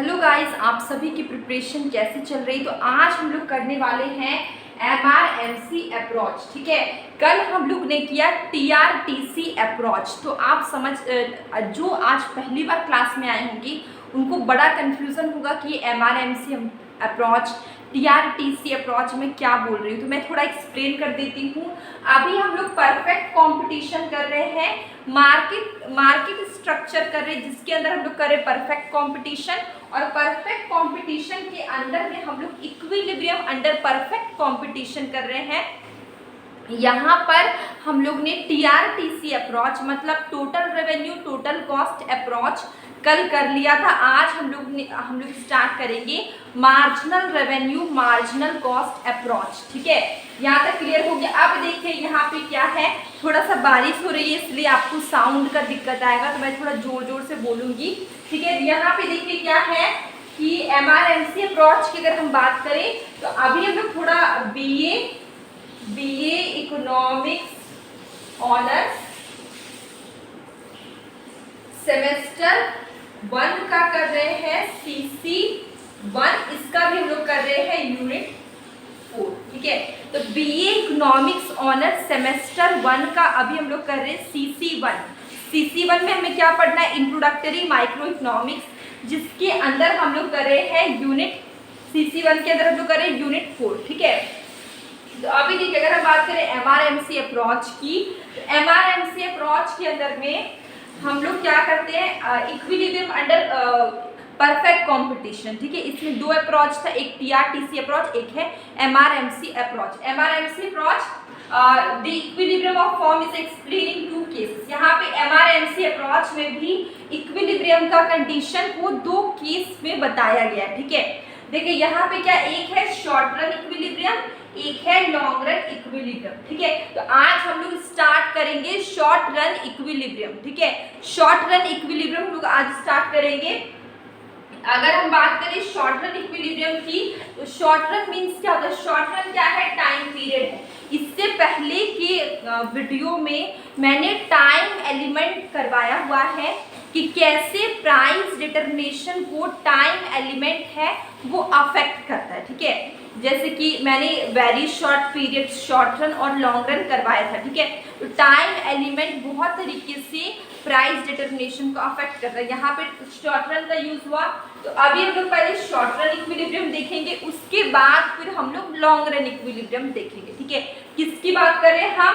Hello guys, आप सभी की प्रिपरेशन कैसी चल रही। तो आज हम लोग करने वाले हैं MRMC अप्रोच। ठीक है, कल हम लोग ने किया TRTC अप्रोच। तो आप जो आज पहली बार क्लास में आए होंगे उनको बड़ा कन्फ्यूज़न होगा कि MRMC अप्रोच TRTC अप्रोच में क्या बोल रही हूँ। तो मैं थोड़ा एक्सप्लेन कर देती हूँ। अभी हम लोग परफेक्ट कंपटीशन कर रहे हैं, मार्केट स्ट्रक्चर कर रहे हैं, जिसके अंदर हम लोग कर रहे हैं परफेक्ट कंपटीशन। और परफेक्ट कंपटीशन के अंदर में हम लोग इक्विलिब्रियम अंडर परफेक्ट कंपटीशन कर रहे हैं। यहाँ पर हम लोग ने TRTC अप्रोच मतलब total revenue total cost approach कल कर लिया था। आज हम लोग स्टार्ट करेंगे marginal revenue marginal cost approach. ठीक है, यहाँ तक क्लियर हो गया। अब देखिए यहाँ पे क्या है, थोड़ा सा बारिश हो रही है इसलिए आपको साउंड का दिक्कत आएगा, तो मैं थोड़ा जोर जोर से बोलूँगी। ठीक है, यहाँ पे देखिए क्या है कि MRMC अप्रोच की अगर हम बात करें तो अभी हम लोग थोड़ा BA इकोनॉमिक्स ऑनर्स सेमेस्टर 1 का कर रहे हैं CC1, इसका भी हम लोग कर रहे हैं यूनिट 4। ठीक है, तो BA इकोनॉमिक्स ऑनर्स सेमेस्टर 1 का अभी हम लोग कर रहे हैं CC1 में हमें क्या पढ़ना है, इंट्रोडक्टरी माइक्रो इकोनॉमिक्स, जिसके अंदर हम लोग कर रहे हैं यूनिट CC1 के अंदर हम लोग कर रहे हैं यूनिट 4। ठीक है, तो अभी देखिए अगर हम बात करें MRMC अप्रोच की, तो MRMC अप्रोच के अंदर में हम लोग क्या करते हैं, इक्विलिब्रियम अंडर परफेक्ट कंपटीशन। ठीक है, इसमें दो अप्रोच था, एक TRTC अप्रोच, एक है MRMC approach. MRMC approach the equilibrium of form is explaining two cases. यहाँ पे MRMC अप्रोच में भी इक्विलिब्रियम का कंडीशन को दो केस में बताया गया है। ठीक है, देखिए यहाँ पे क्या, एक है शॉर्ट रन इक्विलिब्रियम, एक है लॉन्ग रन इक्विलिब्रियम। ठीक है, तो आज हम लोग स्टार्ट करेंगे शॉर्ट रन इक्विलिब्रियम। ठीक है, शॉर्ट रन इक्विलिब्रियम हम लोग आज स्टार्ट करेंगे। अगर हम बात करें शॉर्ट रन इक्विलिब्रियम की, तो शॉर्ट रन मीन्स क्या होता है, शॉर्ट रन क्या है, टाइम पीरियड है। इससे पहले के वीडियो में मैंने टाइम एलिमेंट करवाया हुआ है कि कैसे प्राइस डिटर्मिनेशन को टाइम एलिमेंट है वो अफेक्ट करता है। ठीक है, जैसे कि मैंने very short period short run और लॉन्ग रन करवाया था। ठीक है, तो टाइम एलिमेंट बहुत तरीके से प्राइस डिटर्मिनेशन को अफेक्ट करता है। यहाँ पे शॉर्ट रन का यूज हुआ, तो अभी हम लोग पहले शॉर्ट रन इक्विलिब्रियम देखेंगे, उसके बाद फिर हम लोग लॉन्ग रन इक्विलिब्रियम देखेंगे। ठीक है, किसकी बात करें हम,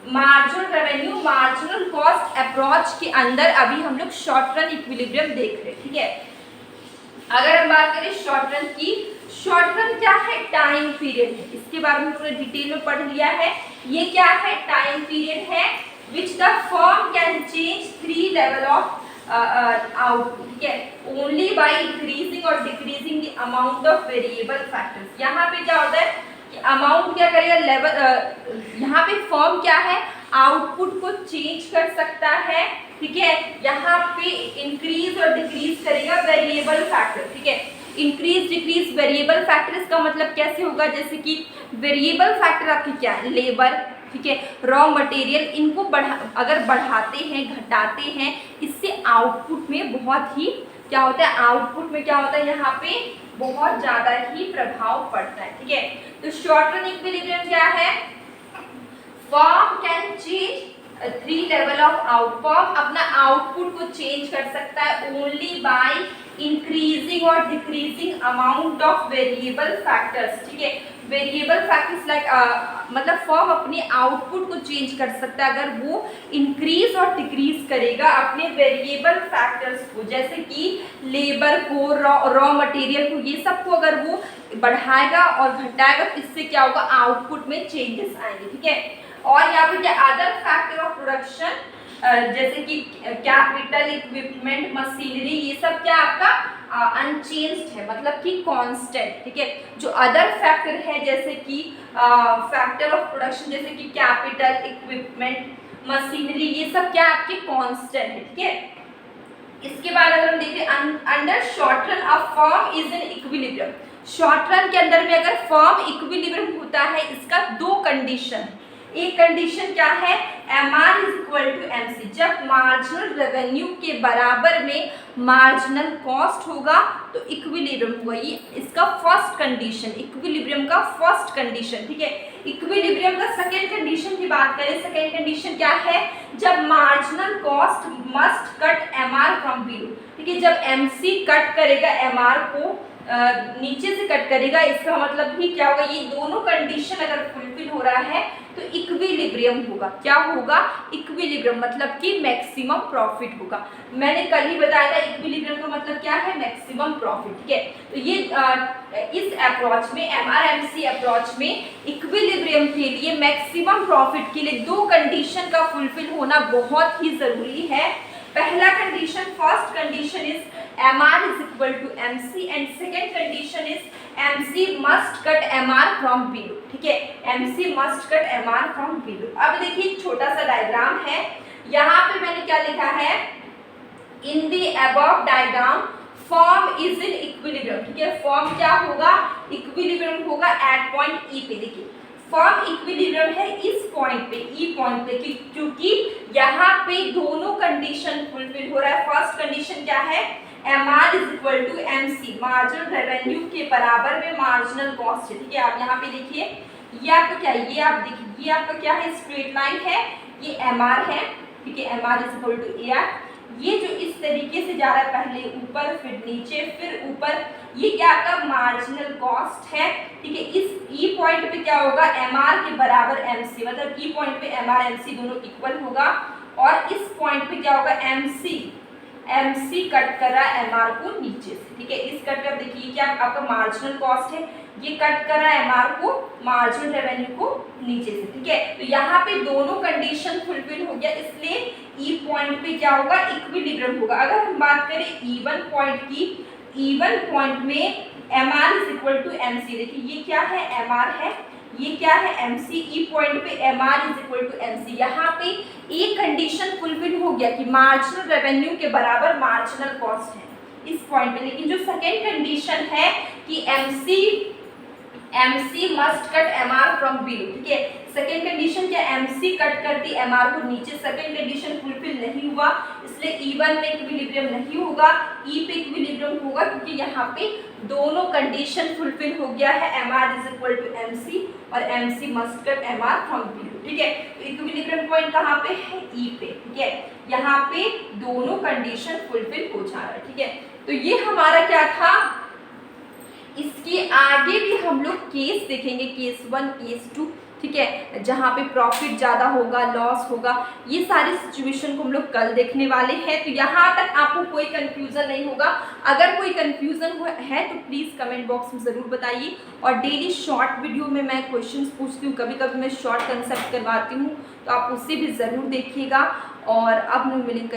marginal revenue marginal cost approach के अंदर अभी हम लोग शॉर्ट रन इक्विलिब्रियम देख रहे हैं। ठीक है, अगर हम बात करें शॉर्ट रन की, शॉर्ट रन क्या है, टाइम पीरियड है। इसके बारे में पूरे डिटेल में पढ़ लिया है। ये क्या है, टाइम पीरियड है which the firm can change 3 level of output. ठीक है, ओनली बाय इंक्रीजिंग और decreasing the amount of variable factors. यहाँ पे क्या होता है कि अमाउंट क्या करेगा, लेवल, यहाँ पे फर्म क्या है, आउटपुट को चेंज कर सकता है। ठीक है, यहाँ पे इंक्रीज और डिक्रीज करेगा वेरिएबल फैक्टर। ठीक है, इंक्रीज डिक्रीज वेरिएबल फैक्टर, इसका मतलब कैसे होगा, जैसे कि वेरिएबल फैक्टर आपकी क्या है, लेबर, ठीक है, रॉ मटेरियल, इनको अगर बढ़ाते हैं घटाते हैं, इससे आउटपुट में बहुत ही क्या होता है, आउटपुट में क्या होता है, यहाँ पे बहुत ज़्यादा ही प्रभाव पड़ता है। ठीक है, तो शॉर्ट रन इक्विलिब्रियम क्या है, firm can change 3 level of out, firm अपना आउटपुट को चेंज कर सकता है ओनली बाय इंक्रीजिंग और decreasing amount of variable factors. ठीक है, वेरिएबल फैक्टर्स लाइक मतलब फर्म अपने आउटपुट को चेंज कर सकता है अगर वो इंक्रीज और डिक्रीज करेगा अपने वेरिएबल फैक्टर्स को, जैसे कि लेबर को, रॉ मटेरियल को, ये सब को अगर वो बढ़ाएगा और घटाएगा तो इससे क्या होगा, आउटपुट में चेंजेस आएंगे। ठीक है, और यहाँ पे क्या, अदर फैक्टर ऑफ प्रोडक्शन जैसे कि कैपिटल इक्विपमेंट मशीनरी, ये सब क्या आपका अनचेंज्ड है, मतलब कि कांस्टेंट। ठीक है, जो अदर फैक्टर है जैसे कि फैक्टर ऑफ प्रोडक्शन जैसे कि कैपिटल इक्विपमेंट मशीनरी, ये सब क्या आपके कांस्टेंट है। ठीक है, इसके बाद अगर हम देखें under short run a firm is in equilibrium, short run के अंदर में अगर फर्म इक्विलिब्रियम होता है, इसका दो कंडीशन, एक कंडीशन क्या है, MR is equal to MC, जब मार्जिनल रेवेन्यू के बराबर में मार्जिनल कॉस्ट होगा तो इक्विलिब्रियम होगा। ये इसका फर्स्ट कंडीशन, इक्विलिब्रियम का फर्स्ट कंडीशन, ठीक है। इक्विलिब्रियम का सेकेंड कंडीशन की बात करें, सेकेंड कंडीशन क्या है, जब marginal cost must cut MR from below, ठीक है। जब MC कट करेगा MR को, नीचे से कट करेगा, इसका मतलब भी क्या होगा, ये दोनों कंडीशन अगर फुलफिल हो रहा है तो इक्विलिब्रियम होगा। क्या होगा, इक्विलिब्रियम, मतलब कि मैक्सिमम प्रॉफिट होगा। मैंने कल ही बताया था इक्विलिब्रियम का मतलब क्या है, मैक्सिमम प्रॉफिट, ठीक है। तो ये इस अप्रोच में, MRMC अप्रोच में इक्विलिब्रियम के लिए, मैक्सिमम प्रॉफिट के लिए दो कंडीशन का फुलफिल होना बहुत ही जरूरी है। पहला condition, first condition is MR is equal to MC and second condition is MC must cut MR from below, ठीक है। MC must cut MR from below। अब देखिए एक छोटा सा डायग्राम है, यहाँ पे मैंने क्या लिखा है, इन दी above diagram form is in equilibrium, ठीक है। फॉर्म क्या होगा, इक्विलिब्रियम होगा एट पॉइंट E पे। देखिए फॉर्म इक्विलिब्रियम है इस पॉइंट पे, ई पॉइंट पे, क्योंकि यहाँ पे दोनों कंडीशन फुलफिल हो रहा है। फर्स्ट कंडीशन क्या है, MR is equal to MC, marginal revenue के बराबर में मार्जिनल कॉस्ट है, ठीक है। आप यहाँ पे देखिए ये आपका क्या है, ये आप देखिए ये आपका क्या है, स्ट्रेट लाइन है, ये MR है, ठीक है। MR is equal to AR, ये जो इस तरीके से जा रहा है, पहले ऊपर फिर नीचे फिर ऊपर, ये क्या आपका मार्जिनल कॉस्ट है, ठीक है। इस ई पॉइंट पे क्या होगा, MR के बराबर MC, मतलब ई पॉइंट पे MR MC दोनों इक्वल होगा, और इस पॉइंट पे क्या होगा, MC कट कर रहा है MR को नीचे से, ठीक है। इस कट पे आप देखिए क्या आपका मार्जिनल कॉस्ट है, ये कट कर रहा है MR को, मार्जिनल रेवेन्यू को नीचे से, ठीक है। तो यहाँ पे दोनों कंडीशन फुलफिल हो गया, इसलिए ई पॉइंट पे क्या होगा, इक्विलिब्रियम होगा। अगर हम बात करें E1 पॉइंट की, E1 पॉइंट में MR is equal to MC, देखिए ये क्या है, MR है, ये क्या है, MC। ई पॉइंट पे MR is equal to MC, यहाँ पे एक कंडीशन फुलफिल हो गया कि मार्जिनल रेवेन्यू के बराबर मार्जिनल कॉस्ट है इस पॉइंट पे। लेकिन जो सेकेंड कंडीशन है कि MC must cut MR from below, ठीक है। सेकेंड कंडीशन क्या, MC कट करती MR को नीचे, सेकेंड कंडीशन फुलफिल नहीं हुआ, इसलिए E1 में इक्विलिब्रियम नहीं होगा, E पे इक्विलिब्रियम होगा, क्योंकि यहाँ पे दोनों कंडीशन फुलफिल हो गया है, MR is equal to MC और MC must cut MR from below, ठीक है। तो इक्विलिब्रियम पॉइंट कहाँ पे है, E पे, ठीक है। यहाँ पे दोनों कंडीशन फुलफिल हो जा रहा है, ठीक है। तो ये हमारा क्या था, इसके आगे भी हम लोग केस देखेंगे, केस 1, केस 2, ठीक है, जहाँ पे प्रॉफिट ज़्यादा होगा, लॉस होगा, ये सारी सिचुएशन को हम लोग कल देखने वाले हैं। तो यहाँ तक आपको कोई कंफ्यूजन नहीं होगा। अगर कोई कंफ्यूजन है तो प्लीज़ कमेंट बॉक्स में ज़रूर बताइए। और डेली शॉर्ट वीडियो में मैं क्वेश्चंस पूछती हूँ, कभी कभी मैं शॉर्ट कंसेप्ट करवाती हूँ, तो आप उससे भी ज़रूर देखिएगा। और अब मैं मिलेंगे